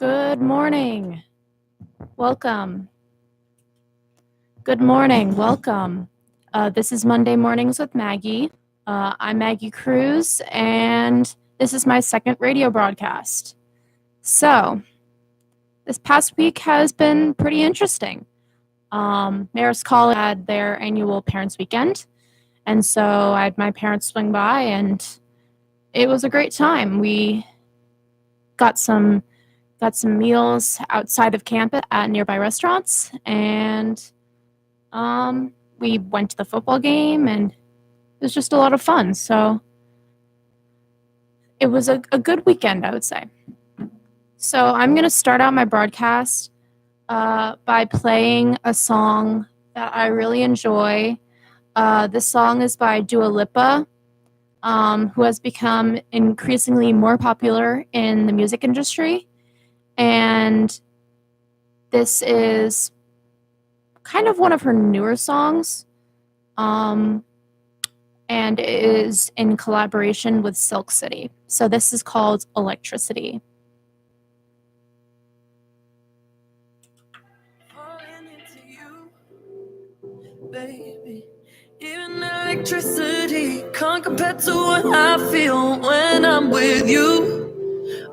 Good morning. Welcome. Good morning. Welcome. This is Monday Mornings with Maggie. I'm Maggie Cruz, and this is my second radio broadcast. So, this past week has been pretty interesting. Marist College had their annual Parents Weekend, and so I had my parents swing by, and it was a great time. We got some meals outside of campus at nearby restaurants, and we went to the football game, and it was just a lot of fun. So it was a good weekend, I would say. So I'm going to start out my broadcast by playing a song that I really enjoy. This song is by Dua Lipa, who has become increasingly more popular in the music industry. And this is kind of one of her newer songs, and it is in collaboration with Silk City. So this is called Electricity. Falling into you, baby. Even electricity can't compare to what I feel when I'm with you.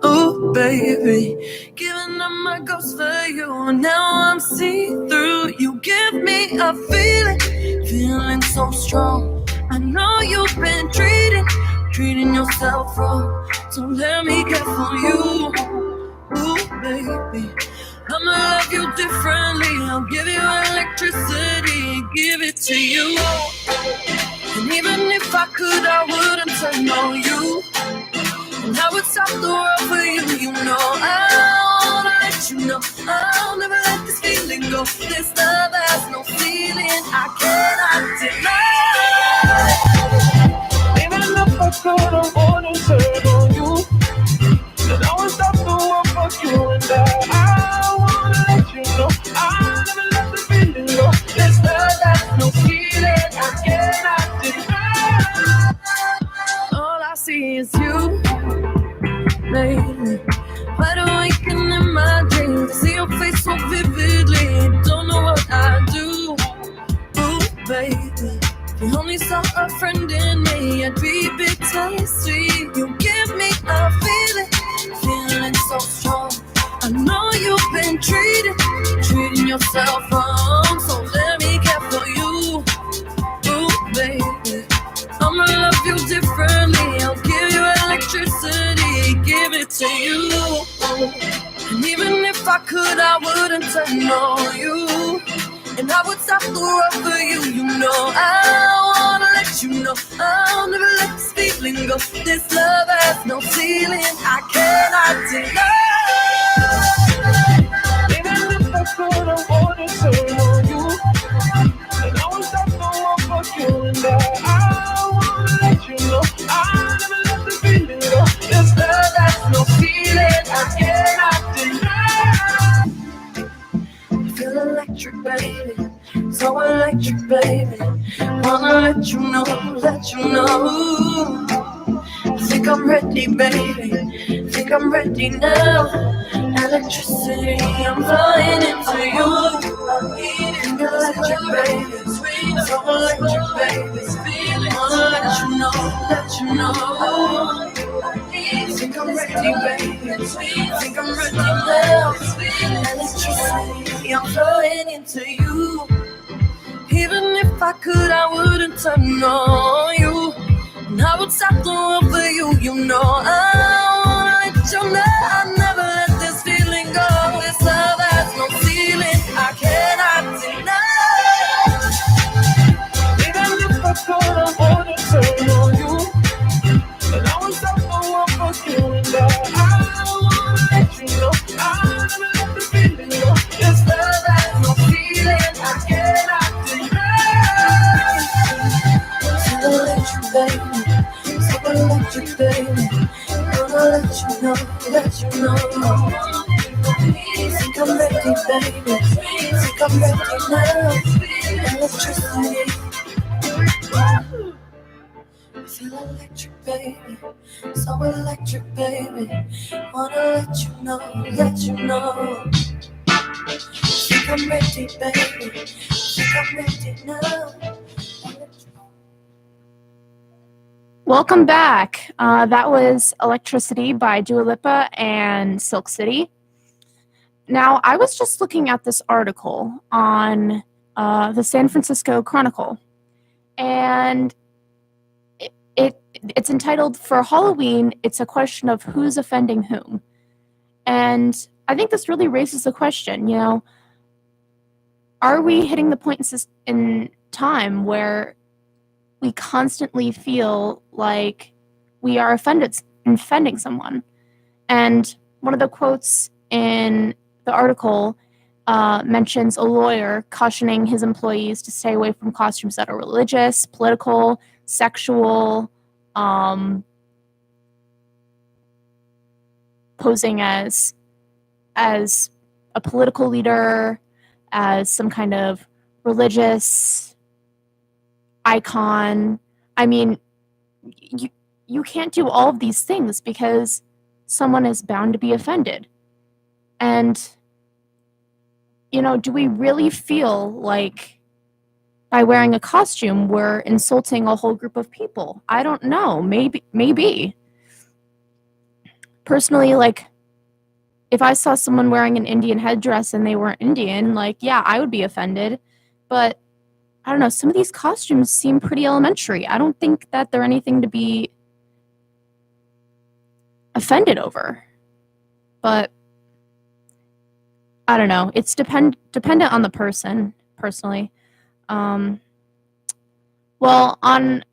Oh, baby, giving up my ghost for you. Now I'm see-through. You give me a feeling so strong. I know you've been treating yourself wrong. So let me care for you. Ooh, baby, I'ma love you differently. I'll give you electricity, give it to you. And even if I could, I wouldn't turn on you. And I would stop the world for you, you know. I wanna let you know I'll never let this feeling go. This love has no feeling, I cannot deny. Even if I could, I wouldn't turn on you. And I would stop the world for you. And I wanna let you know I'll never let the feeling go. This love has no feeling, I cannot deny. All I see is you, baby. Wide awake and in my dreams, see your face so vividly. Don't know what I do, ooh, baby. If you only saw a friend in me, I'd be bittersweet. You give me a feeling so strong. I know you've been treating yourself wrong. So let me care for you, ooh, baby. I'ma love you differently. I'll give you electricity, give it to you. And even if I could, I wouldn't turn on you. And I would stop the world for you, you know. I wanna let you know I'll never let this feeling go. This love has no ceiling, I cannot deny. Even if I could, I wouldn't turn on you. And I would stop the world for you. And I wanna let you know I'll never let the feeling go. This love has no feeling, I cannot deny. I feel electric, baby, so electric, baby. Wanna let you know. I think I'm ready, baby, think I'm ready now. Electricity, I'm flying into you. Think electric, baby, so electric, baby. Wanna let you know. Think I'm ready, baby, think I'm ready now. Electricity, I'm flying into you. Even if I could, I wouldn't turn on you. And I would stop the world for you, you know. I wanna let you know I'll never let this feeling go. This love has no ceiling, I cannot deny. Even if I could, I wouldn't turn on you. And I would stop the world for you. And I wanna let you know I'll never let the feeling go. This love has no feeling, I cannot deny. So electric, baby, so electric, baby. Gonna let you know. Think I'm ready, baby, think I'm ready now. Electricity, I feel electric, baby. So electric, baby. Wanna let you know, let you know. Think I'm ready, baby. Think I'm ready now. Welcome back. That was Electricity by Dua Lipa and Silk City. Now, I was just looking at this article on the San Francisco Chronicle, and it's entitled, "For Halloween, It's a Question of Who's Offending Whom." And I think this really raises the question, are we hitting the point in time where we constantly feel like we are offending someone? And one of the quotes in the article mentions a lawyer cautioning his employees to stay away from costumes that are religious, political, sexual, posing as a political leader, as some kind of religious icon. I mean, you can't do all of these things because someone is bound to be offended. And, do we really feel like by wearing a costume we're insulting a whole group of people? I don't know. Maybe. Personally, if I saw someone wearing an Indian headdress and they weren't Indian, yeah, I would be offended. But I don't know, some of these costumes seem pretty elementary. I don't think that they're anything to be offended over. But I don't know. It's dependent on the person, personally. Well, on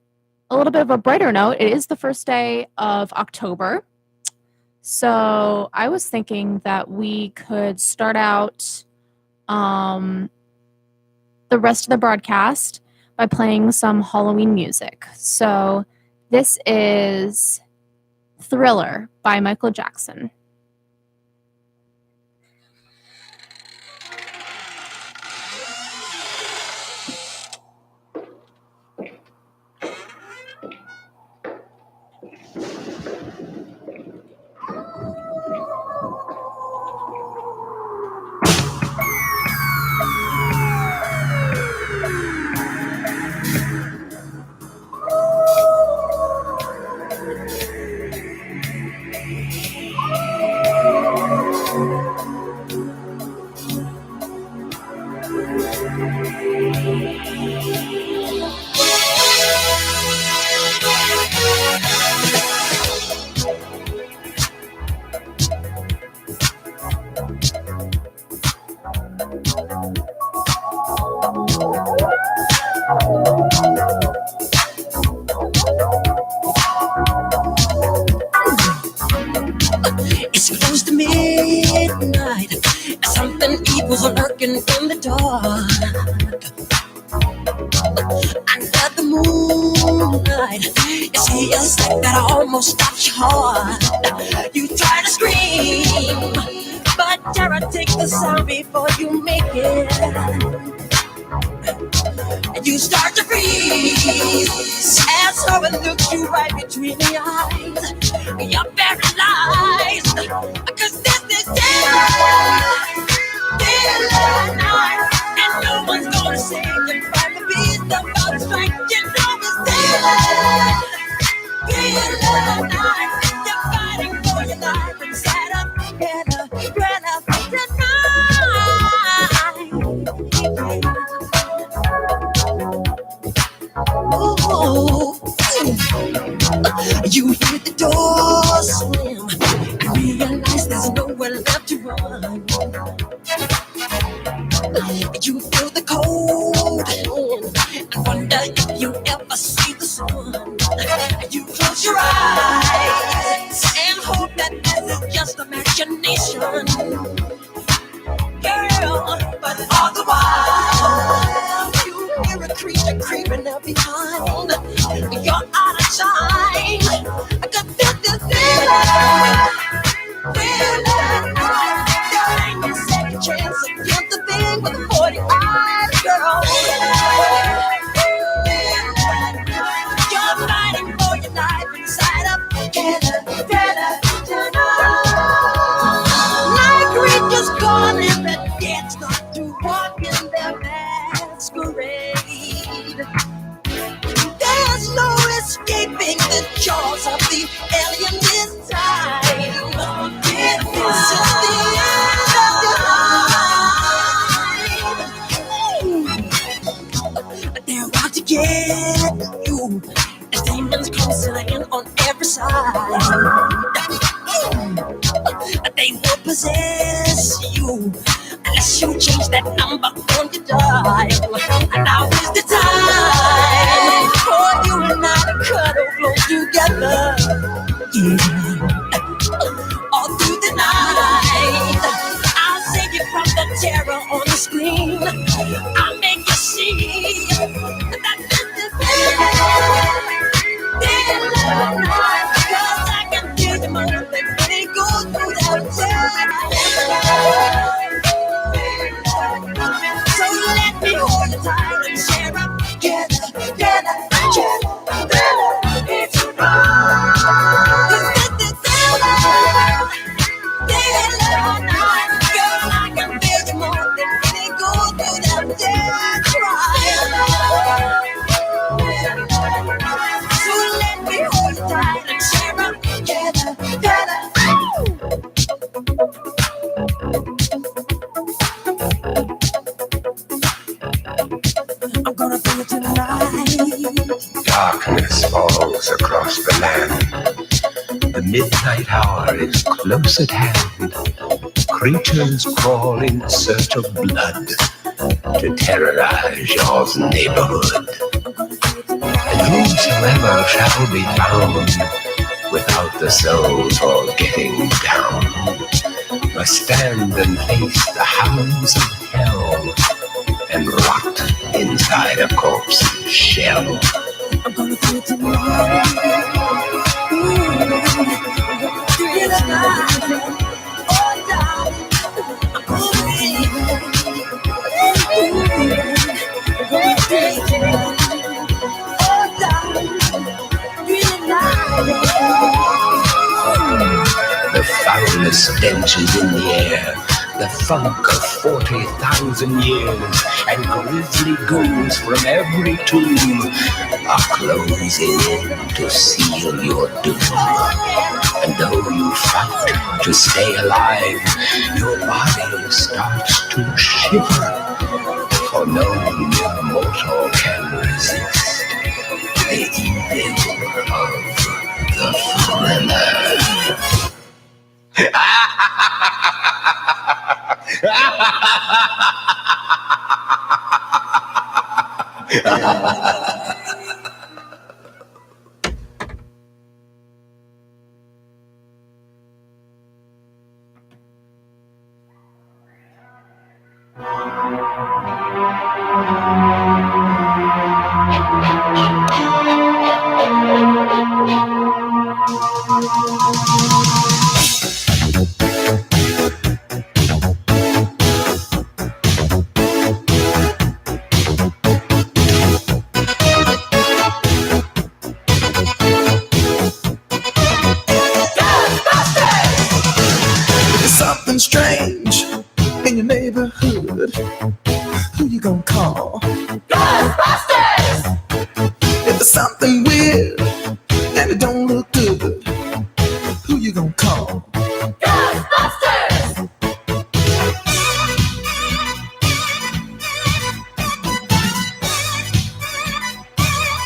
a little bit of a brighter note, it is the first day of October. So I was thinking that we could start out the rest of the broadcast by playing some Halloween music. So this is Thriller by Michael Jackson. It's close to midnight. Something evil's lurking in the dark. Under the moonlight, it feels like that almost stops your heart. You try to scream, but terror takes the sound before you make it. And you start to freeze as someone looks you right between the eyes. You're paralyzed, cause this is daylight night, and no one's gonna save you from the beast about to strike. You know it's daylight night. You're fighting for your life inside a You hear the door slam and realize there's nowhere left to run. You feel the cold and wonder if you ever see the sun. You close your eyes and hope that this is just imagination, girl. But all the while you hear a creature creeping up behind. You're out of time. I got this feeling. There They will possess you unless you change that number on your dial. And now is the time for you and I to cuddle close together. Yeah, all through the night. I'll save you from the terror on the screen. I'll make you see that this is love night. 'Cause I can feel the moment when it goes through that time. So let me hold you tight and share up together, together, together. It's right. 'Cause this is love night. Girl, I can feel the moment when it goes through that time. So let me hold you tight and share up together, together. I'm gonna feel it tonight. Darkness falls across the land. The midnight hour is close at hand. Creatures crawl in search of blood to terrorize your neighborhood. And whosoever shall be found without the soul for getting down must stand and face the hounds of hell and rot inside a corpse's shell. I'm gonna do it tonight. Do it tonight. Oh, darling. I'm gonna do it tonight. Oh, darling. Do it tonight. The foulest stench is in the air, the funk of 40,000 years, and grisly goons from every tomb are closing in to seal your doom. And though you fight to stay alive, your body starts to shiver, for no mere mortal can resist the evil of the thriller. Something strange in your neighborhood. Who you gonna call? Ghostbusters! If there's something weird and it don't look good, who you gonna call? Ghostbusters!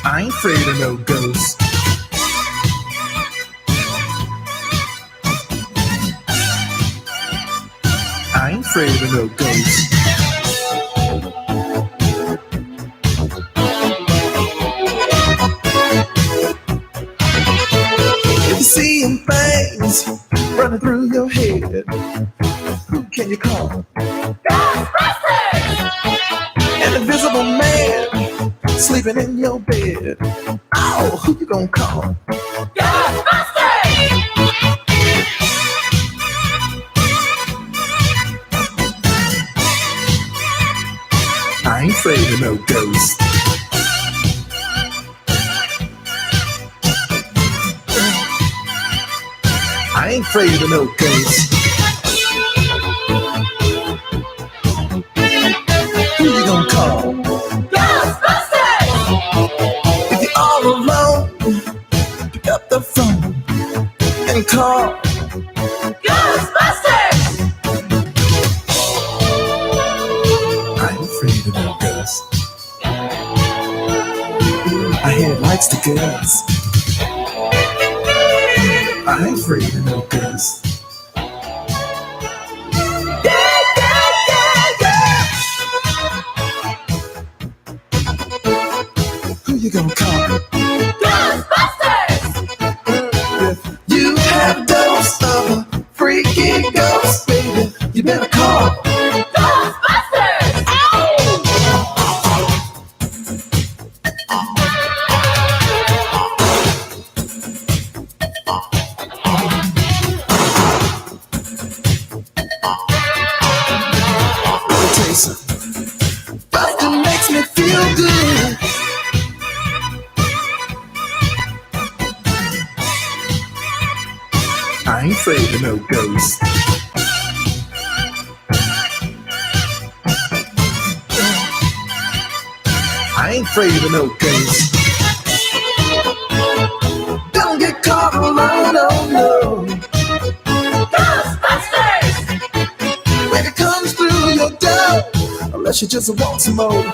I ain't afraid of no ghosts. I ain't afraid of no ghosts. If you're seeing things running through your head, who can you call? Ghostbusters! An invisible man sleeping in your bed. Oh, who you gonna call? Ghostbusters! I ain't afraid of no ghosts. I ain't afraid of no ghosts. Who you gonna call? Ghostbusters! If you're all alone, pick up the phone and call Ghostbusters! I ain't afraid of no ghosts. I hear it likes the girls. I ain't afraid of no ghosts. Who you gonna call? Ghostbusters! If you have dose of a freaky ghost, baby, you better call Ghostbusters! Let me tell you something. Buster makes me feel good. I ain't afraid of no ghosts. I ain't afraid of no ghosts. Don't get caught alone, oh no. Ghostbusters! When it comes through your door, unless you just want some more,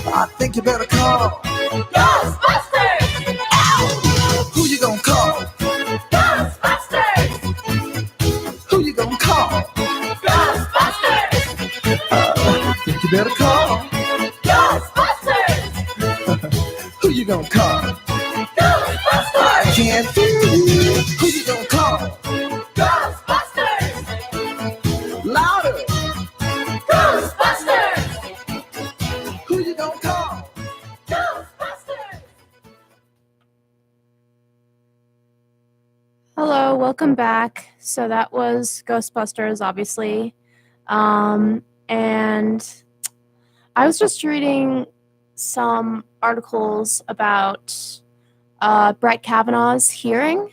I think you better call Ghostbusters! Ow! Who you gonna call? Ghostbusters! Who you gonna call? Ghostbusters! I think you better call Ghostbusters! Who you gonna call? Ghostbusters! I can't hear you. Who you gonna call? Ghostbusters! Louder! Ghostbusters! Who you gonna call? Ghostbusters! Hello, welcome back. So that was Ghostbusters, obviously. And I was just reading some articles about Brett Kavanaugh's hearing.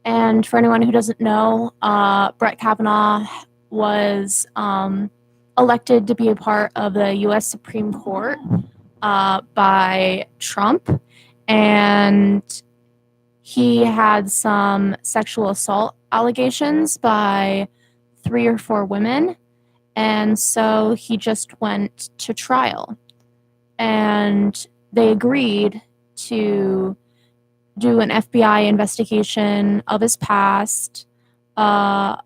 And for anyone who doesn't know, Brett Kavanaugh was elected to be a part of the U.S. Supreme Court by Trump. And he had some sexual assault allegations by 3 or 4 women. And so he just went to trial. And they agreed to do an FBI investigation of his past for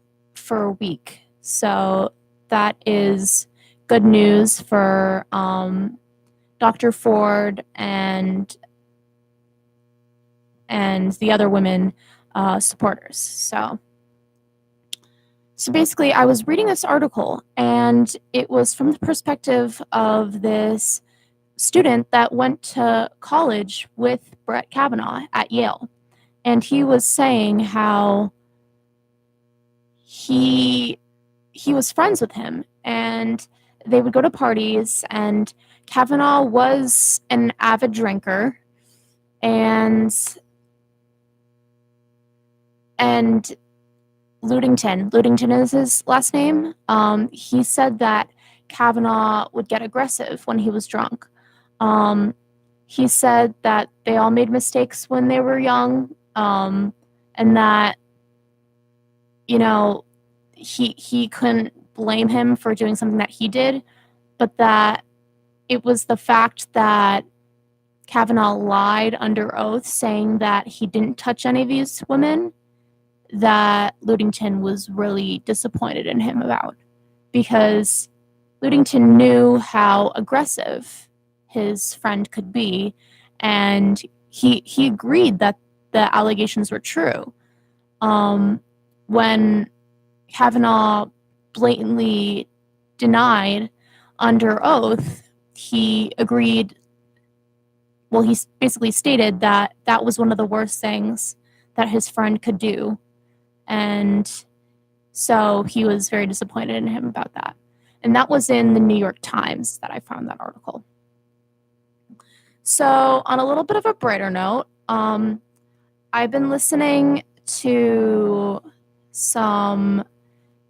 a week. So that is good news for Dr. Ford and the other women supporters. So basically, I was reading this article, and it was from the perspective of this student that went to college with Brett Kavanaugh at Yale. And he was saying how he was friends with him, and they would go to parties, and Kavanaugh was an avid drinker, and Ludington is his last name. He said that Kavanaugh would get aggressive when he was drunk. He said that they all made mistakes when they were young, and that, you know, he couldn't blame him for doing something that he did, but that it was the fact that Kavanaugh lied under oath saying that he didn't touch any of these women that Ludington was really disappointed in him about, because Ludington knew how aggressive his friend could be, and he agreed that the allegations were true. When Kavanaugh blatantly denied under oath, he agreed, well, he basically stated that that was one of the worst things that his friend could do. And so he was very disappointed in him about that. And that was in the New York Times that I found that article. So on a little bit of a brighter note, I've been listening to some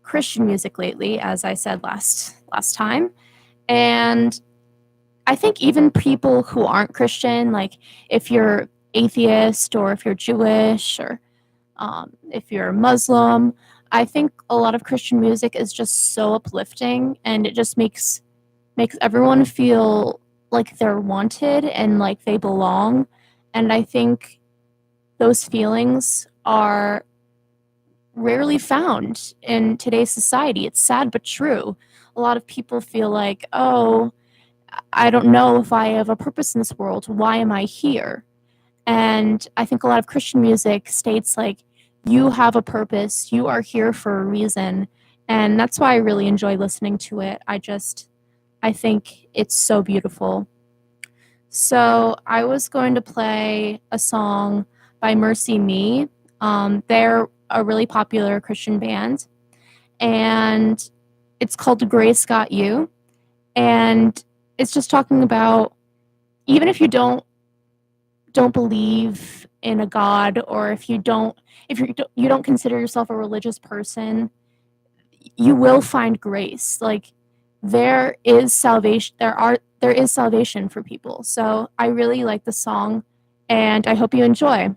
Christian music lately, as I said last time. And I think even people who aren't Christian, like if you're atheist or if you're Jewish or if you're Muslim, I think a lot of Christian music is just so uplifting, and it just makes everyone feel like they're wanted and like they belong. And I think those feelings are rarely found in today's society. It's sad but true. A lot of people feel like, oh, I don't know if I have a purpose in this world. Why am I here? And I think a lot of Christian music states like, you have a purpose, you are here for a reason. And that's why I really enjoy listening to it. I think it's so beautiful. So I was going to play a song by Mercy Me. They're a really popular Christian band, and it's called Grace Got You. And it's just talking about, even if you don't believe in a God, or if you don't consider yourself a religious person, you will find grace. Like, there is salvation. There is salvation for people. So I really like the song, and I hope you enjoy.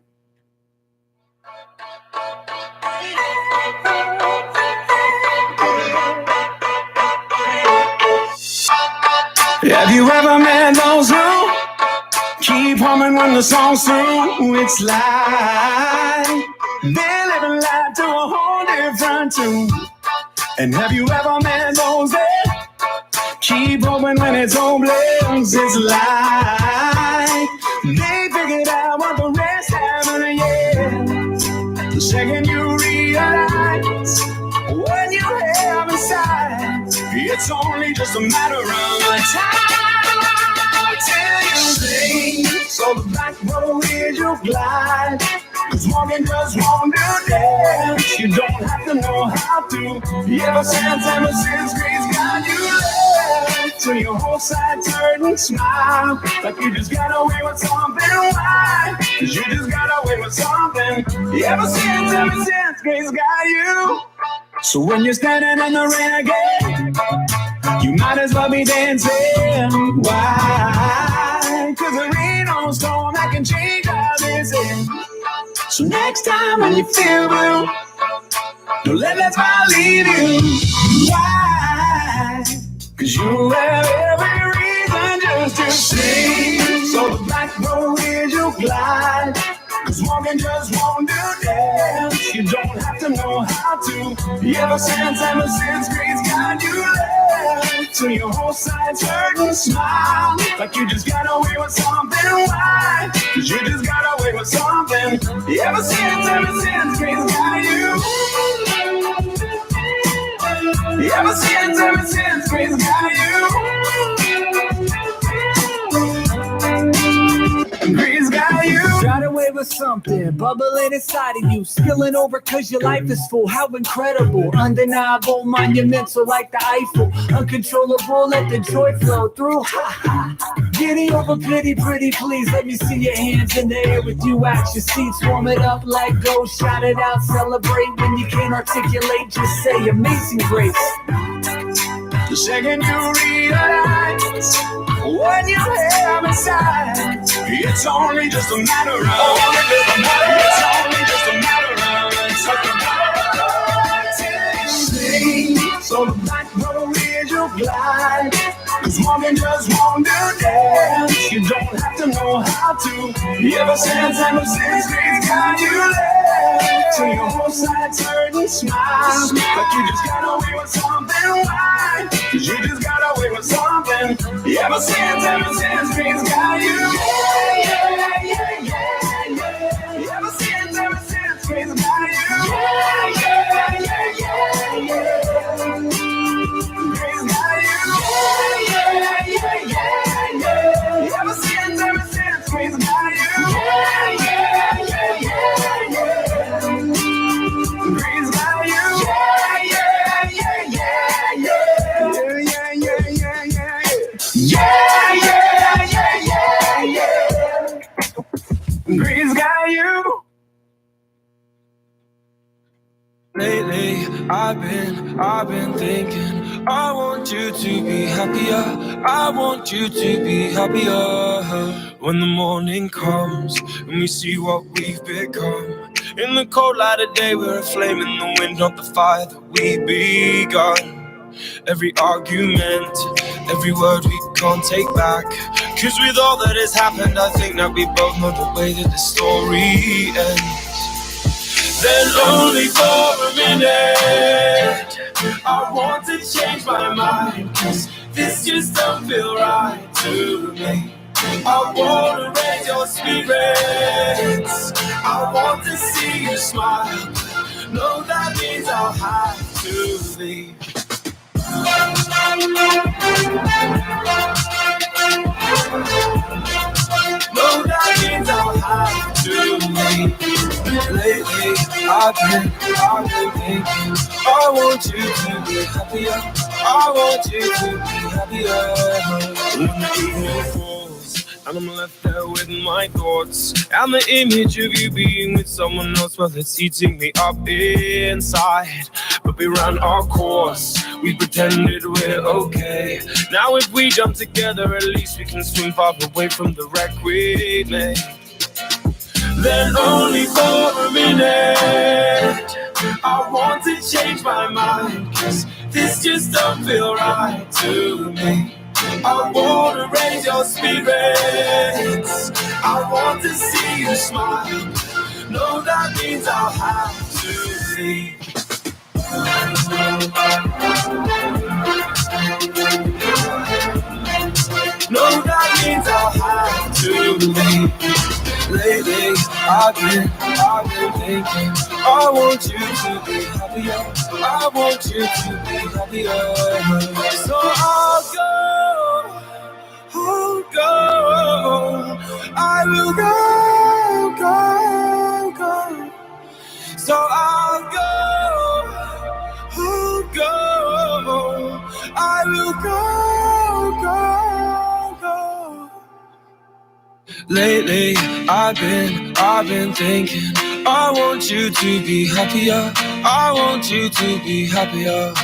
Have you ever met those who keep humming when the song's through? It's like they're living life to a whole different tune. And have you ever met those that keep hoping when it's hopeless? It's like they figured out what the rest haven't yet. The second you realize what you have inside, it's only just a matter of time till you sing. So the back road is your glide. 'Cause walking just won't do that. You don't have to know how to. Ever since grace got you left, till your whole side turn and smile, like you just got away with something. Why? 'Cause you just got away with something. Ever since grace got you. So when you're standing in the rain again, you might as well be dancing. Why? 'Cause there ain't no storm that can change how this ends. So next time when you feel blue, don't let that smile leave you. Why? 'Cause you have every reason just to sing. So the black road is your glide. 'Cause walking just won't do that. You don't have to know how to. Ever since grace got you left, till your whole side's hurt and smile, like you just got away with something. Why? 'Cause you just got away with something. Ever since grace got you. Ever since grace got you. Grace got you. Got away with something bubbling inside of you, spilling over 'cause your life is full. How incredible, undeniable, monumental like the Eiffel, uncontrollable, let the joy flow through. Ha ha. Giddy over pity, pretty please. Let me see your hands in the air with you at your seats. Warm it up like go, shout it out, celebrate. When you can't articulate, just say Amazing Grace. The second you realize what you have inside, it's only just a matter of. It's only just a matter of. Till you sing, so the black road is your glide. 'Cause walking just won't do that. You don't have to know how to. Ever since grace got you left, till your whole side turn and smile, like you just got away with something. Why? 'Cause you just got away with something. Ever since grace got you. Yeah, yeah, yeah, yeah. Ever since grace got you. Yeah, yeah, yeah, yeah, yeah. Grace got you. Yeah, yeah, yeah, yeah. Ever since grace got you. Yeah, yeah, yeah, yeah, yeah. Grace got you. Yeah, yeah, yeah, yeah, yeah. Yeah, yeah, yeah, yeah, yeah. Yeah, yeah, yeah, yeah, yeah. Grace got you. Lately, I've been thinking, I want you to be happier. I want you to be happier. When the morning comes and we see what we've become. In the cold light of day, we're a flame in the wind, not the fire that we begun. Every argument, every word we can't take back. 'Cause with all that has happened, I think that we both know the way that the story ends. Then only for a minute. I want to change my mind, 'cause this just don't feel right to me. I want to raise your spirits. I want to see you smile. No, that means I'll have to leave. No, that means I'll have to leave. Lately, I've been thinking, I want you to be happier. I want you to be happier. When the evening falls and I'm left there with my thoughts, and the image of you being with someone else, well, it's eating me up inside. But we ran our course, we pretended we're okay. Now if we jump together, at least we can swim far away from the wreck we made. Then only for a minute, I want to change my mind, 'cause this just don't feel right to me. I want to raise your spirits. I want to see you smile. No, that means I'll have to leave. No, that means I'll have to leave. Lately, I've been thinking, I want you to be happier. I want you to be happier. So I'll go. I will go. So I'll go. I will go. Lately, I've been thinking, I want you to be happier. I want you to be happier.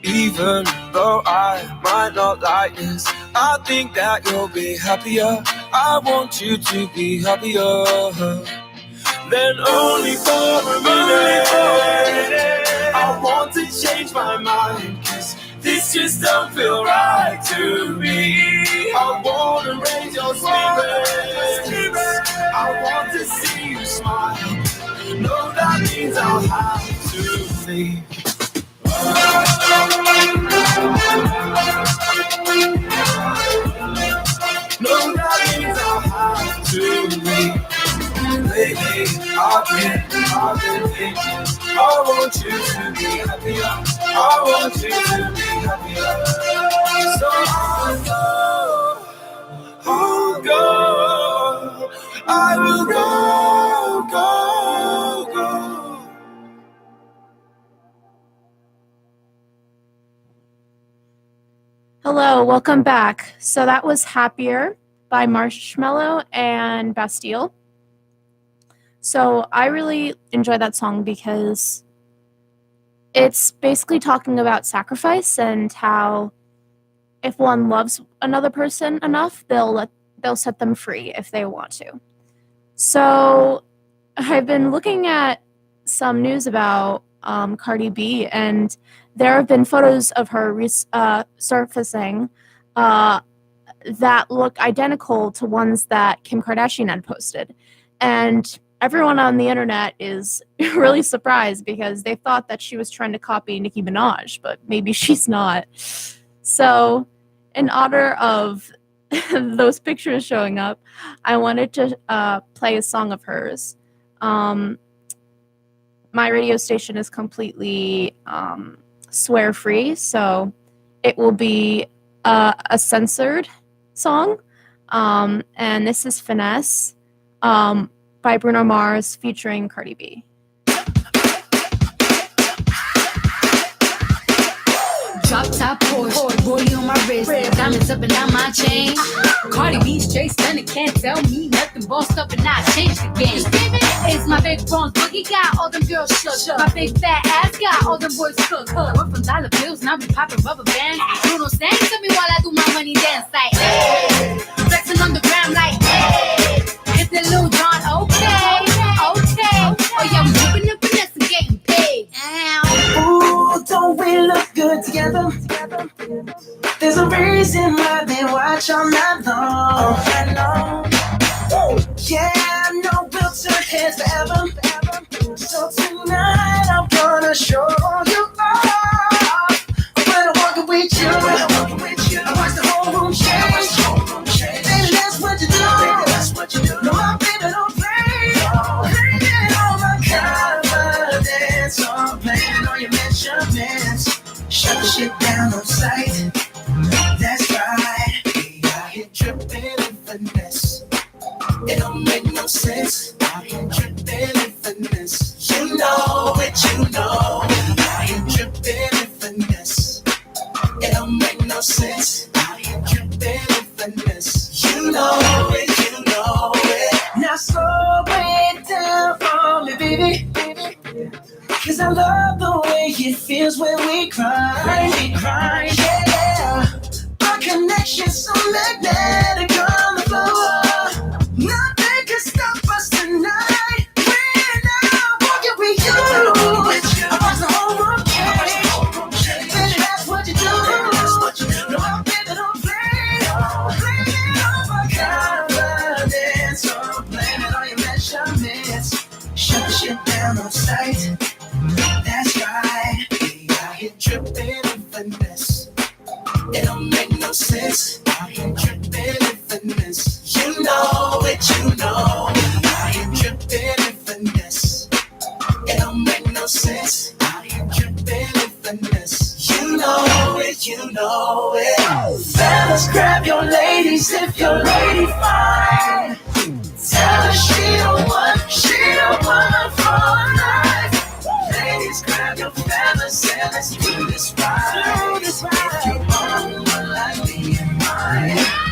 Even though I might not like this, I think that you'll be happier. I want you to be happier. Then only for a minute, I want to change my mind, 'cause this just don't feel right to me. I want to raise your spirits. I want to see you smile. No, that means I'll have to leave. No, that means I'll have to leave. Lately, I've been thinking, I want you to be happier. I want you to be happier. So I'll go. I will go. Hello, welcome back. So that was Happier by Marshmello and Bastille. So I really enjoy that song because it's basically talking about sacrifice and how if one loves another person enough, they'll set them free if they want to. So I've been looking at some news about Cardi B, and there have been photos of her surfacing that look identical to ones that Kim Kardashian had posted. And everyone on the internet is really surprised because they thought that she was trying to copy Nicki Minaj, but maybe she's not. So in honor of those pictures showing up, I wanted to play a song of hers. My radio station is completely swear-free, so it will be a censored song. And this is Finesse by Bruno Mars featuring Cardi B. Drop top Porsche, rollie on my wrist, diamonds up and down my chain. Cardi B straight stunning, can't tell me nothing. Bossed up and I changed the game. It's my big bronze boogie, got all them girls shook. My big fat ass got all them boys cooked. Went from dollar bills, now we popping rubber bands. Bruno sang to me while I do my money dance like, hey. Flexing on the gram like, hey. Hit the Lil Jon, okay. Oh yeah, we keeping the finesse and getting paid. Ooh, don't we look good together? There's a reason why they watch all night long. Yeah, I know we'll turn heads forever. So tonight dance on, playing all your measurements. Shut the shit down on sight. That's right. We out here tripping in finesse. It don't make no sense. Out here tripping in finesse. You know it, you know. Out here tripping in finesse. It don't make no sense. Out here tripping in finesse. You know it, you know it. Now slow it down for me, baby. Cause I love the way it feels when we cry. Yeah. Our connection's so magnetic on the floor. Nothing can stop us tonight. We're now walking with you. Across the whole room change. Baby, that's what you do. No, I'm baby, don't play. Play it over confidence. So blame it on your measurements. Shut the shit down on sight. That's right. We out here tripping in finesse. It don't make no sense. Out here tripping in finesse. You know it, you know. Out here tripping in finesse. It don't make no sense. Out here tripping in finesse. You know it, you know it. Fellas, grab your ladies if your lady fine. Tell her she don't want for life. Ladies, grab your fellas and let's do this right. If you want one like me and mine. Yeah,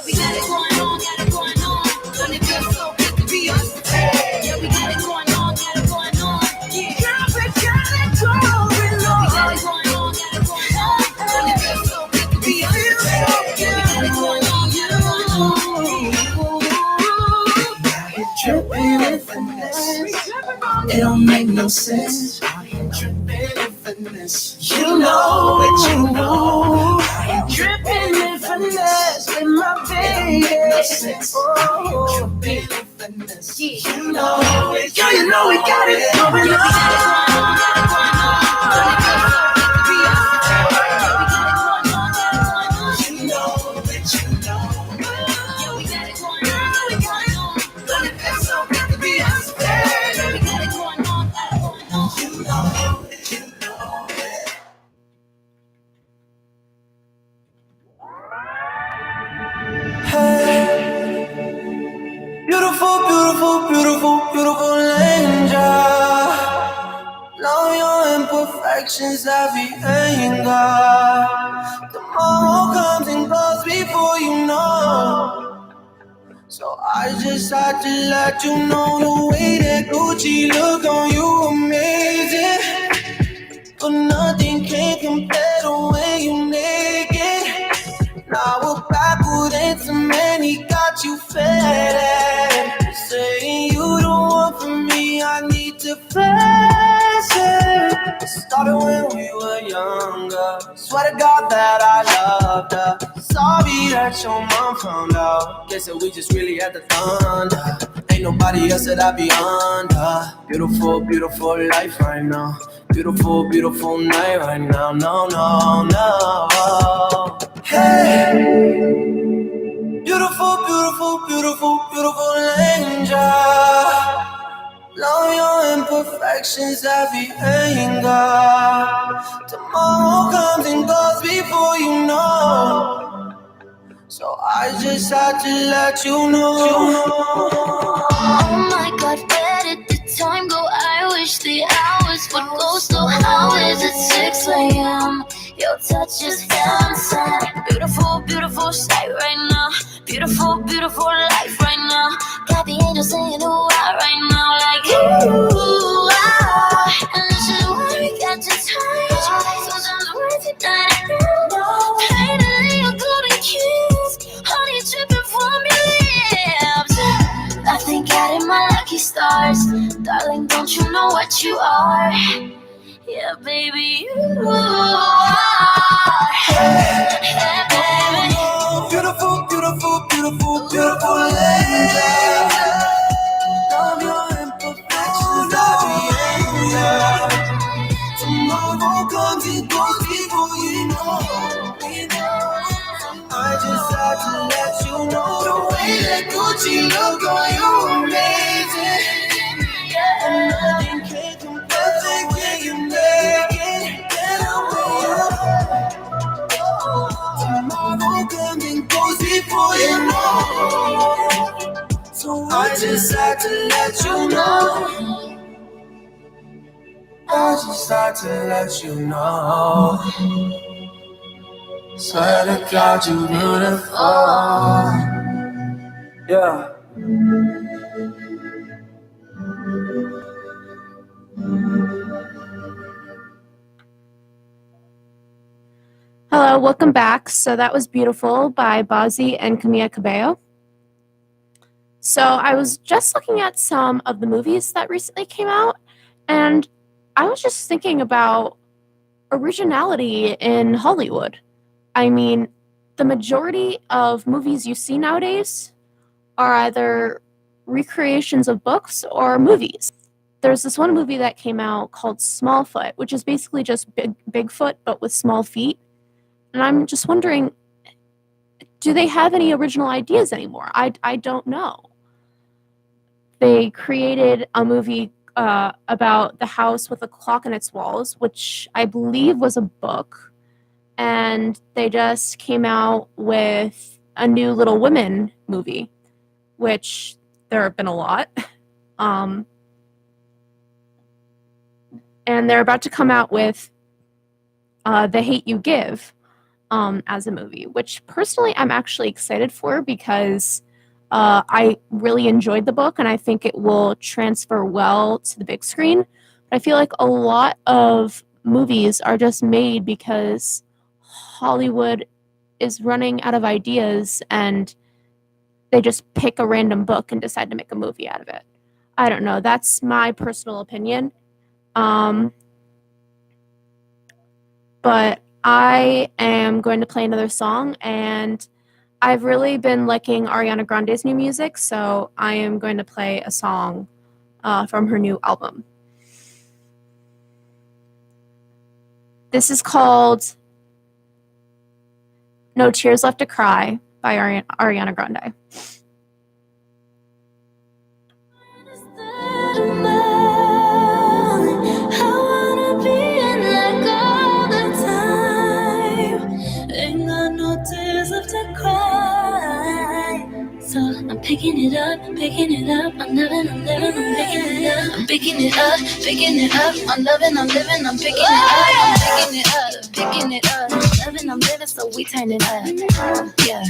we got it going on. Don't it feel so good to be us? Yeah, we got it going on. Yeah, Girl, we got it going on. we got it going on. Don't it feel so good to be us? Yeah, we got it going on. Tripping in finesse. It don't make no sense. Out here tripping in finesse. You know it, you know. Tripping in finesse with my baby. Oh, tripping in finesse. You know it, girl, you know we got it going Yeah, we got it on. going on. Don't it feel so good to be us? You know it, you know. Yeah, we got it going on. Don't it feel so good to be us? Yeah, we got it going on. You know it, you know it. Beautiful, beautiful, beautiful, beautiful angel. Know your imperfections, every anger. Tomorrow comes and goes before you know. So I just had to let you know the way that Gucci look on you amazing. But nothing can compare the way you naked. Now we're backward into many, got you fed. Saying you don't want from me, I need to flex it. It started when we were younger. Swear to God that I loved her. Sorry that your mom found out. Guess that we just really had the thunder. Ain't nobody else that I be under. Beautiful, beautiful life right now. Beautiful, beautiful night right now. No, no, no. Hey, beautiful, beautiful, beautiful, beautiful angel. Know your imperfections, every anger. Tomorrow comes and goes before you know. So I just had to let you know. Oh my God, where did the time go? I wish the hours would go slow. How is it 6 a.m.? Your touch is dancing. Beautiful, beautiful sight right now. Beautiful, beautiful life right now. Got the angels saying ooh ah right now. Like ooh ah. And this is why we got to touch. Sometimes words are not enough. Finally a golden kiss. Honey dripping from your lips. I thank God in my lucky stars. Darling, don't you know what you are? Yeah, baby, you are. Yeah, baby. Beautiful, beautiful, beautiful, beautiful angel. Love your imperfections, every angel. Tomorrow comes and goes before you know. I just had to let you know the way that Gucci look on you amazing. And nothing can to let you know. I just had to let you know. Swear to God, you beautiful. Yeah. Hello, welcome back. So that was Beautiful by Bazzi and Camila Cabello. So I was just looking at some of the movies that recently came out, and I was just thinking about originality in Hollywood. I mean, the majority of movies you see nowadays are either recreations of books or movies. There's this one movie that came out called Smallfoot, which is basically just Bigfoot but with small feet. And I'm just wondering, do they have any original ideas anymore? I don't know. They created a movie about the house with a clock in its walls, which I believe was a book. And they just came out with a new Little Women movie, which there have been a lot. And they're about to come out with The Hate U Give as a movie, which personally I'm actually excited for because I really enjoyed the book and I think it will transfer well to the big screen. But I feel like a lot of movies are just made because Hollywood is running out of ideas and they just pick a random book and decide to make a movie out of it. I don't know. That's my personal opinion. But I am going to play another song, and I've really been liking Ariana Grande's new music, so I am going to play a song from her new album. This is called No Tears Left to Cry by Ariana Grande. So I'm picking it up, I'm living, I'm picking it up. I'm picking it up, I'm loving, I'm living, I'm picking it up. Loving, I'm living, so we turn it up. Yeah,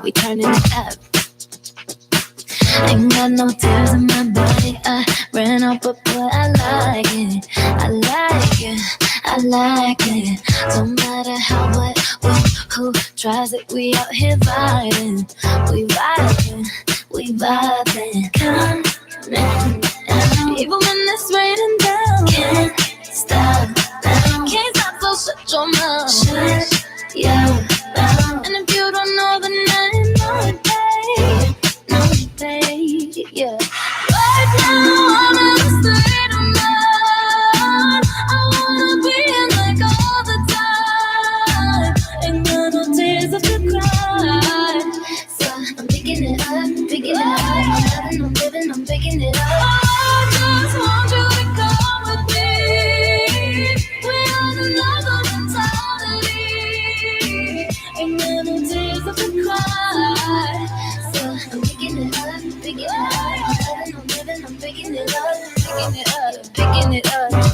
we turning it up. Ain't got no tears in my body, I ran up, but boy, I like it. Don't matter how, what, who tries it, we out here vibing. We vibing. Come on, even when it's raining down, can't stop now. Can't stop, so shut your mouth. Shut your mouth. And if you don't know, then I know it, babe. Yeah. Right now, I'm in a state of mind. I wanna be in like all the time. Ain't got no tears left to cry. So I'm picking it up. I'm living, I'm picking it up. I just want you to come with me. We are another mentality. Ain't got no tears left to cry. So I'm picking it up. I'm living, I'm picking it up.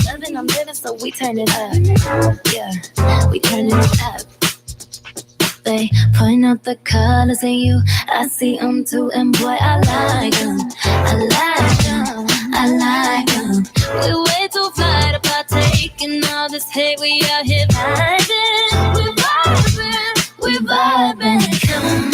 Loving, I'm living, so we turn it up. Yeah, we turning it up. They point out the colors in you, I see them too, and boy, I like them. We're way too fly to partake in all this hate, we out here vibing. We're vibing. Come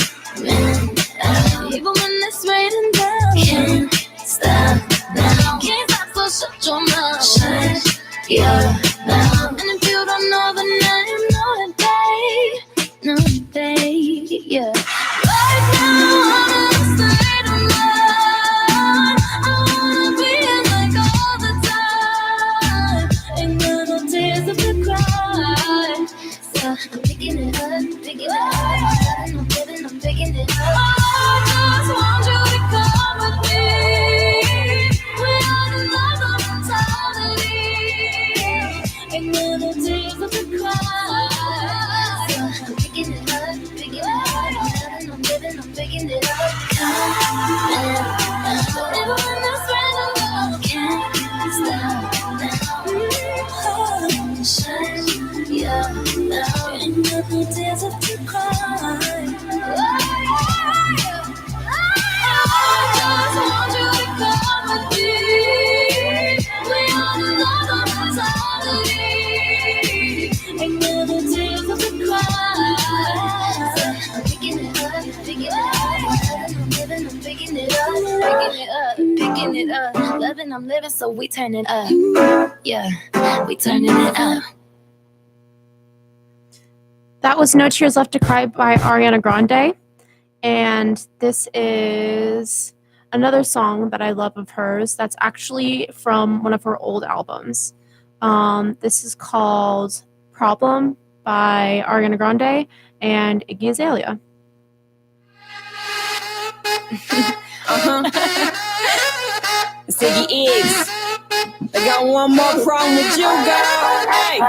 on, even when it's raining down, can't stop now. Can't stop, so shut your mouth. Shut your mouth. And if you don't know, then I know it, babe. No, babe, yeah. Right now, I'm in a state of mind. I wanna be in like all the time. Ain't got no tears left to cry. So I'm picking it up. I'm living, I'm picking it up. I just want you to come with me. We are another mentality. Ain't got no tears left to cry. So I'm picking it up. I'm living, I'm picking it up. Come on, to shine, yeah, now and never desert to cry. I just want you to come with me. We all know the reality. Ain't never desert to cry. I'm picking it up, picking it up. I'm living, I'm picking it up, picking it up, picking it up. Loving, I'm living, so we turn it up. Yeah, we turning it up. That was No Tears Left to Cry by Ariana Grande. And this is another song that I love of hers that's actually from one of her old albums. This is called Problem by Ariana Grande and Iggy Azalea. It's Iggy Iggs. I got one more problem with you, girl. Hey.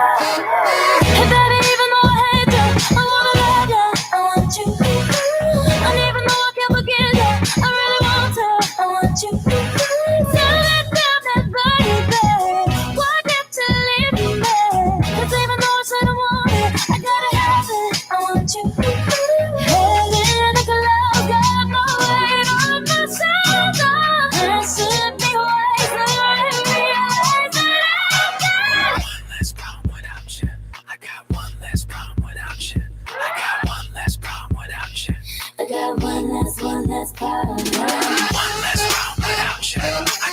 Hey baby, even though I hate you, I wanna love you, I want you. And even though I can't forget you, I really want to, I want you. Tell that girl that baby, why can't you leave me? 'Cause even though I said I want it, I gotta have it, I want you. Head in the clouds, got no weight on my shoulder. I should be wiser and realize that I'm good. One less problem without you. I got one less problem without you. I got one less problem without you. I got one less problem. One less problem without you. I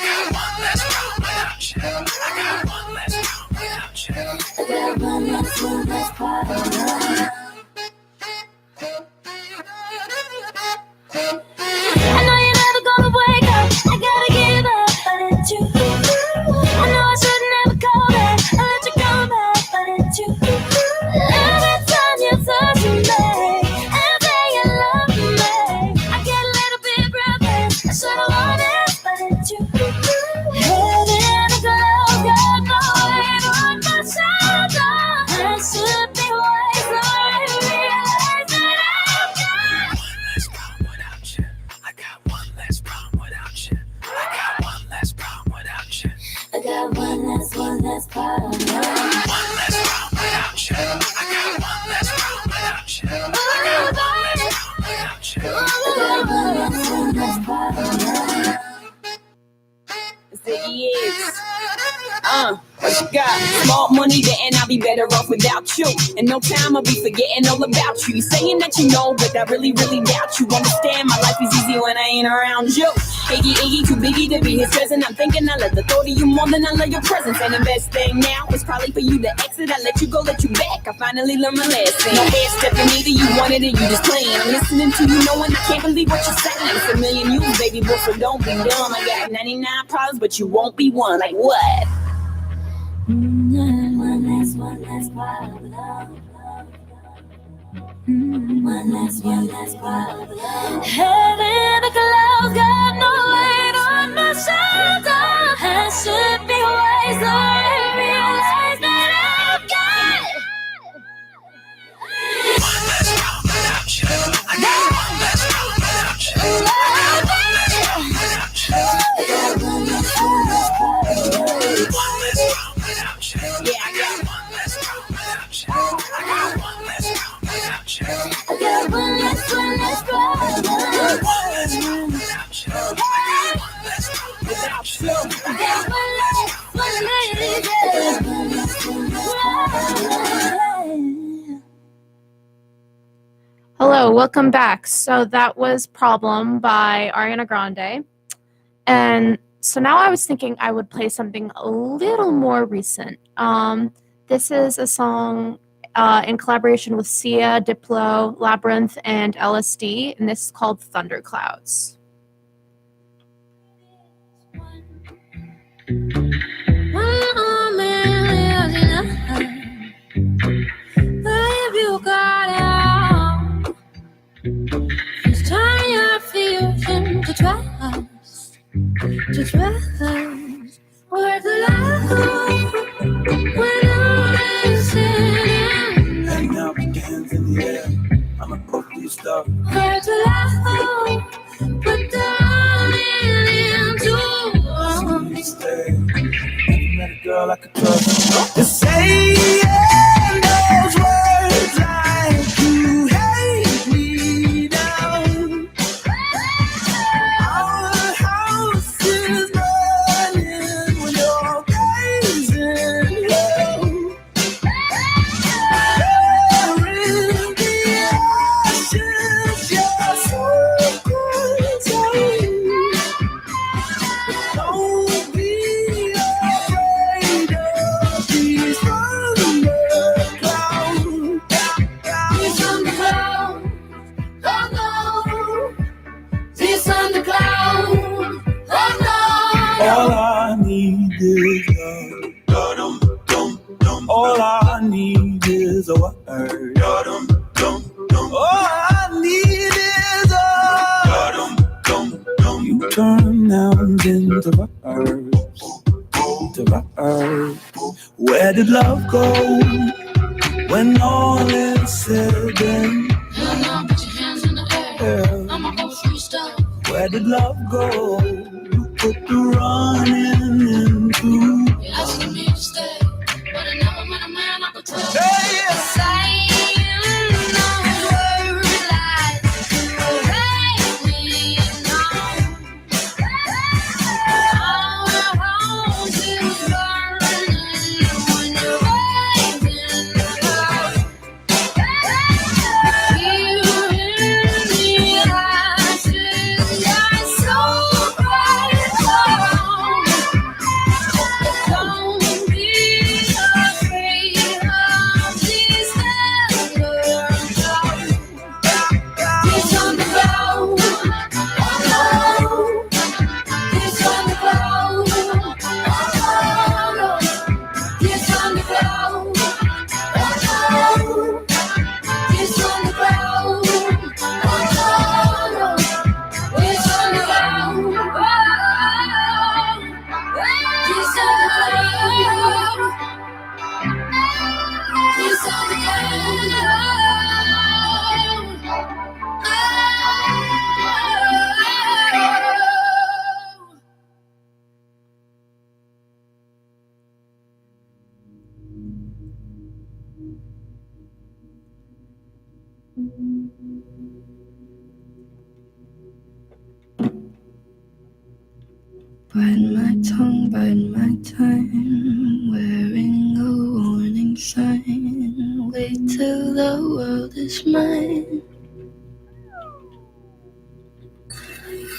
got one less problem without you. I got one less problem without you. I got one less problem. I know you're never gonna wake up. I gotta give up, but it's you. I know I should never call back. I let you come back, but it's you. Every time you touch me, and say you love me, I get a little bit breathless. I should've wanted, but it's you. Head in the clouds, got no weight on my shoulder. I should be wiser and realize that I'm good. One less problem without you. I got one less problem without you. I got one less problem. One less problem without you. I got one less problem without you. I got one less problem without you. I got one less problem. It's Iggy Iggs. What you got? Small money, then I'll be better off without you. In no time, I'll be forgetting all about you. You saying that you know, but I really, really doubt you. Understand, my life is easy when I ain't around you. Iggy, too biggie to be his cousin. I'm thinking I love the thought of you more than I love your presence. And the best thing now is probably for you to exit. I let you go, let you back. I finally learned my lesson. No head stepping either, you wanted it, you just playing. I'm listening to you knowing I can't believe what you're saying. It's a million you, baby boy, so don't be dumb. I got 99 problems, but you won't be one. Like what? One less problem. One less problem. Head in the clouds, got no weight on my shoulder. I should be wiser and realize that I'm good. One less problem without you. I got one less problem without you. I got one less problem without you. I got one less problem. One less problem without you. Yeah, I got One less problem without you. I got one less problem without you. I got one less problem. One less problem without you. I got one less problem without you. I got one less problem. Hello, welcome back. So that was Problem by Ariana Grande. And so now I was thinking I would play something a little more recent. This is a song in collaboration with Sia, Diplo, Labyrinth, and LSD, and this is called Thunderclouds. To trust where the love when I'm sitting. And now begins in the air. I'ma put these stuff. Where the love put down into Stay. Never met a girl I could trust. Just saying those words like you hate me down. Our house is burning when you're gazing hell. There in the ashes, you're so contained. Don't be afraid of these thunderclouds. These thunderclouds, oh no. These thunderclouds, oh no. All I need is love. All I need is a word. All I need is a. You turn nouns into verbs. Where did love go when all is said and Hell no, put your hands in the air. done? I'ma go freestyle. Where did love go? You put the running into. You're asking me to stay, but I never met a man I could trust. Hey! Saying those words like you hate me now. Our house is burning when you're waving loud. Here in the ashes, you're so bright. Don't be afraid of these thunderclouds. These thunderclouds, oh no. These thunderclouds, oh no. These thunderclouds, oh no. These thunderclouds, oh no. These thunderclouds, these Bite my tongue, bite my time, wearing a warning sign. Wait till the world is mine.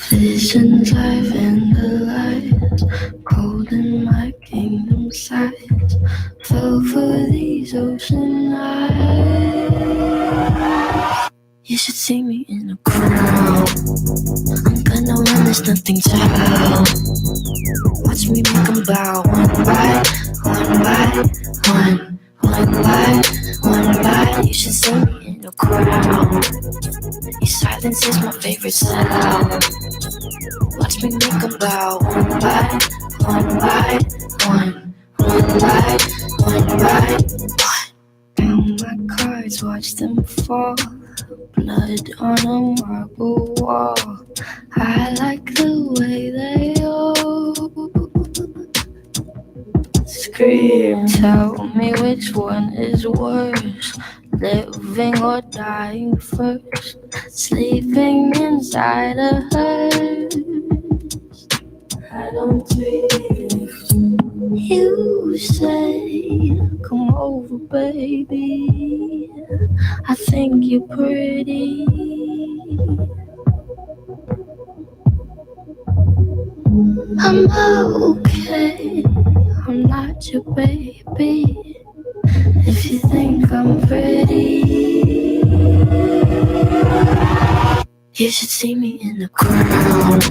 Visions I've vandalized, cold in my kingdom size. Fell for these ocean eyes. You should see me in a crowd. I'm gonna run, there's nothing to how. Watch me make them bow one by one. You should see me in a crowd. Your silence is my favorite sound. Watch me make them bow one by one. Count my cards, watch them fall. Blood on a marble wall. I like the way they all scream. Tell me which one is worse, living or dying first. Sleeping inside a hearse. I don't dream. You say, come over, baby. I think you're pretty. I'm okay. I'm not your baby. If you think I'm pretty, you should see me in the crowd.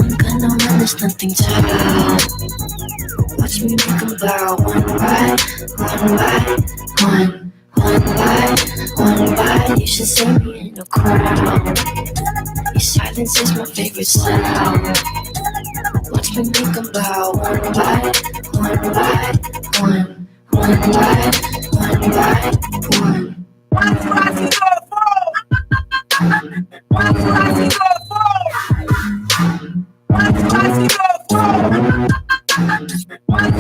I'm gonna run, there's nothing to how. Watch me make them bow one by one. You should see me in the crowd. Your silence is my favorite sound. Watch me make them bow one by one. Why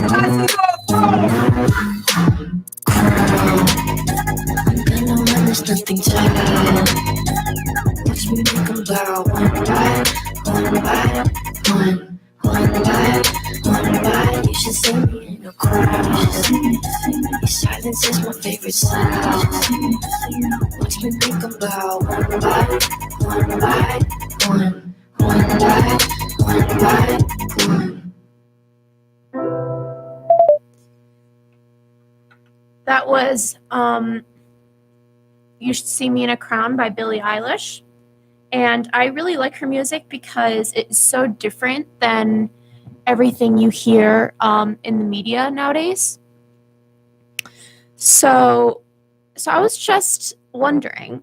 see me in a chorus. Your silence is my favorite side. Watch me think about one by one, one by one. That was You Should See Me in a Crown by Billie Eilish. And I really like her music because it's so different than everything you hear in the media nowadays. So I was just wondering,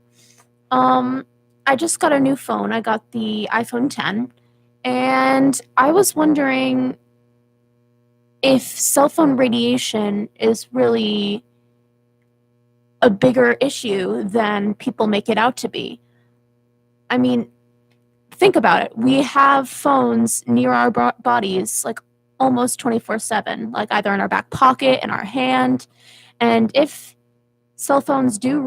I just got a new phone. I got the iPhone 10, and I was wondering if cell phone radiation is really a bigger issue than people make it out to be. I mean, think about it. We have phones near our bodies like almost 24/7, like either in our back pocket, in our hand. And if cell phones do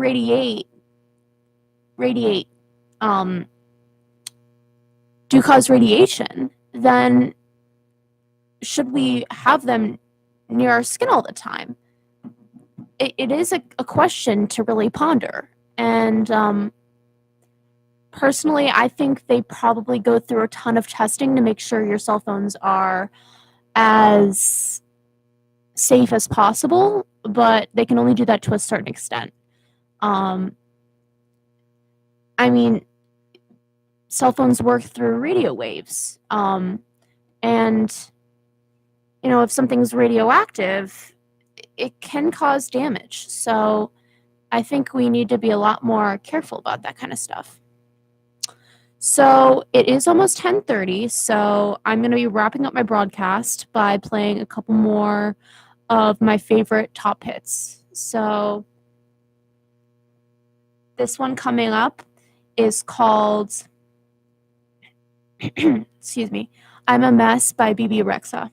do cause radiation, then should we have them near our skin all the time? It is a question to really ponder. And personally, I think they probably go through a ton of testing to make sure your cell phones are as safe as possible, but they can only do that to a certain extent. I mean, cell phones work through radio waves. And, if something's radioactive, it can cause damage. So I think we need to be a lot more careful about that kind of stuff. So it is almost 10:30, so I'm going to be wrapping up my broadcast by playing a couple more of my favorite top hits. So this one coming up is called, excuse me, I'm a Mess by BB Rexa.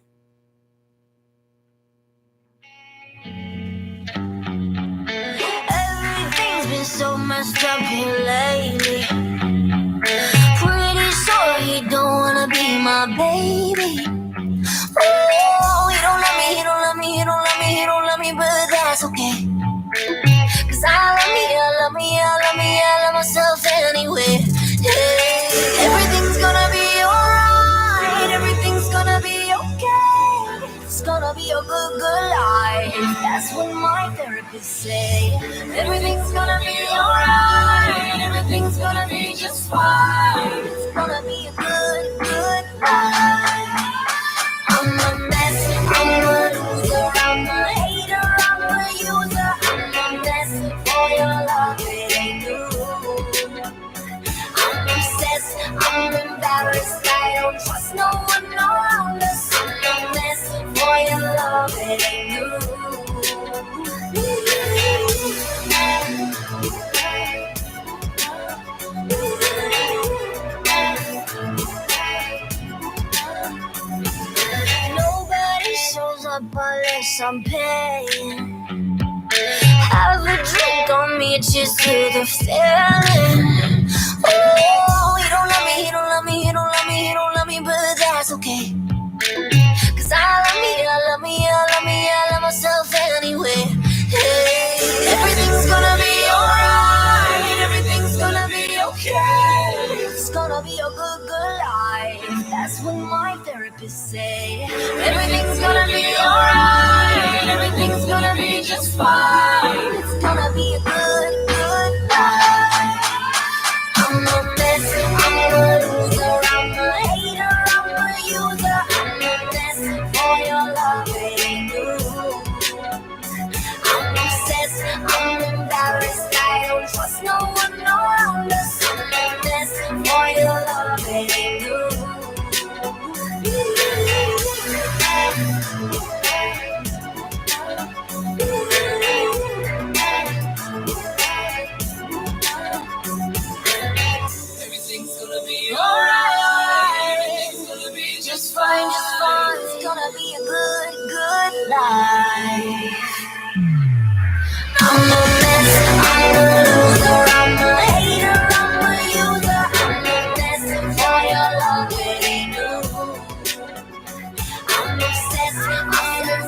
Everything's been so messed up here lately. Pretty sure he don't wanna be my baby. Oh, he don't love me, he don't love me, he don't love me, he don't love me, but that's okay. Cause I love myself anyway. Hey, everything's gonna be alright, everything's gonna be okay. It's gonna be a good life. That's what my therapist say. Everything's gonna be alright, everything's gonna be just fine. It's gonna be a good life. I'm a mess, I'm a loser, I'm a hater, I'm a user. I'm a mess for your love, it ain't new. I'm obsessed, I'm embarrassed, I don't trust no one around us. I'm a mess for your love, it ain't new. Nobody shows up unless I'm paying. Have a drink on me, cheers to the feeling. Oh, he don't love me, he don't love me, he don't love me, he don't love me, but that's okay. Cause I love myself anyway. Hey, everything's gonna be alright, everything's gonna be okay. It's gonna be a good life. That's what my therapist say. Everything's gonna be alright, everything's gonna be just fine. It's gonna be a good life. I'm a mess, I'm a loser, I'm a hater, I'm a user. I'm a mess for your love, it ain't new. I'm obsessed, I'm embarrassed, I don't trust no one around us. I'm a mess for your love, it ain't new. Everything's gonna be alright, everything's gonna be just fine, just fine. It's gonna be a good life. I'm a mess, I'm a loser, I'm a hater, I'm a user. I'm a mess for your love, it ain't new. I'm obsessed, I'm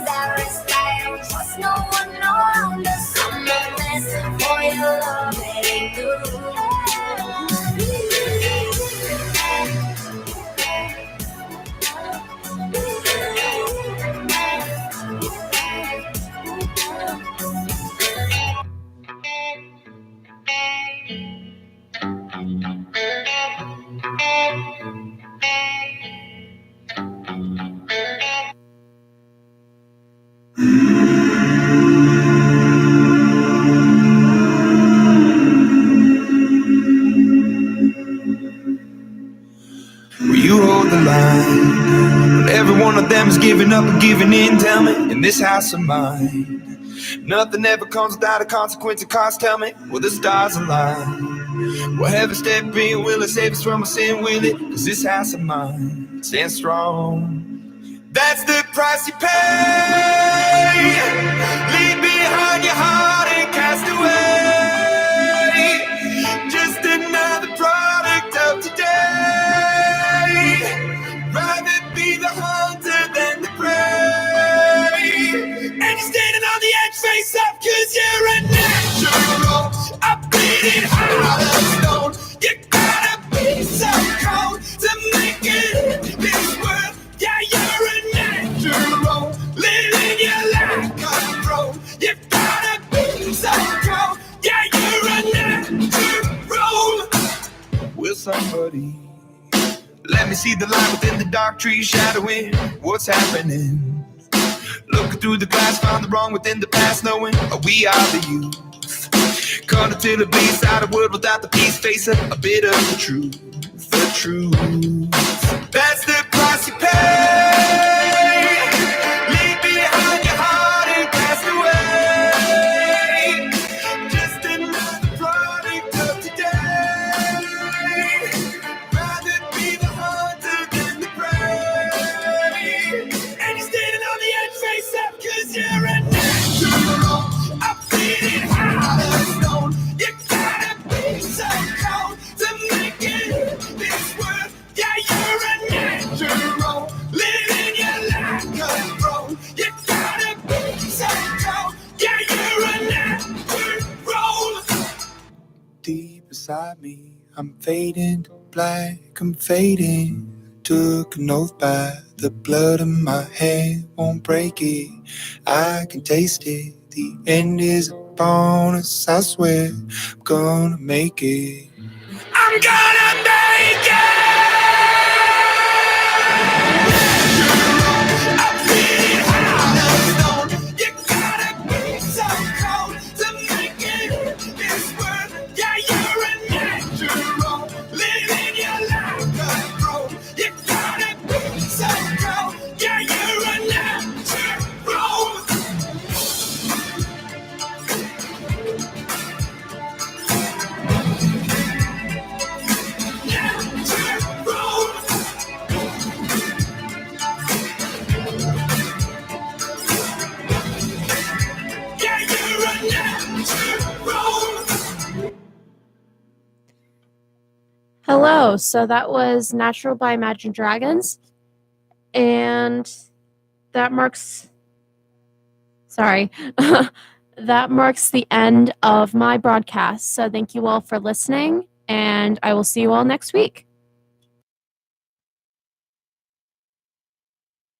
them is giving up and giving in. Tell me, in this house of mine, nothing ever comes without a consequence of cost. Tell me, will the stars align? Will heaven step in? Will it save us from our sin? Will it? Cause this house of mine stands strong. That's the price you pay. Leave behind your heart and cast away. Just another product of today. Rather be the hunter than the prey. And you're standing on the edge, face up, cause you're a natural. I'm bleeding heart of stone. You gotta be so cold to make it in this world. Yeah, you're a natural, living your life control. You gotta be so cold. Yeah, you're a natural. Will somebody let me see the light within the dark trees shadowing what's happening? Looking through the glass, found the wrong within the past, knowing we are the youth. Caught until the beast out of wood without the peace, facing a bit of the truth. The truth. That's the price you pay. Leave behind your heart and cast away. Just another product of today. Rather be the hunter than the prey. And you're standing on the edge, face up, cause you're a natural. I'm bleeding heart of stone. You gotta be so cold to make it this world. Yeah, you're a natural, living your life control. You gotta be so cold. Yeah, you're a natural. Deep inside me, I'm fading to black, I'm fading. Took an oath by the blood in my hand, won't break it. I can taste it. The end is upon us, I swear. I'm gonna make it. I'm gonna make it! I'm feeling hard of stone. You gotta be so cold to make it this world. Yeah, you're a natural, living your life control. You gotta be so cold. Yeah, you're a natural. Hello. So that was Natural by Imagine Dragons. And that marks that marks the end of my broadcast. So thank you all for listening, and I will see you all next week.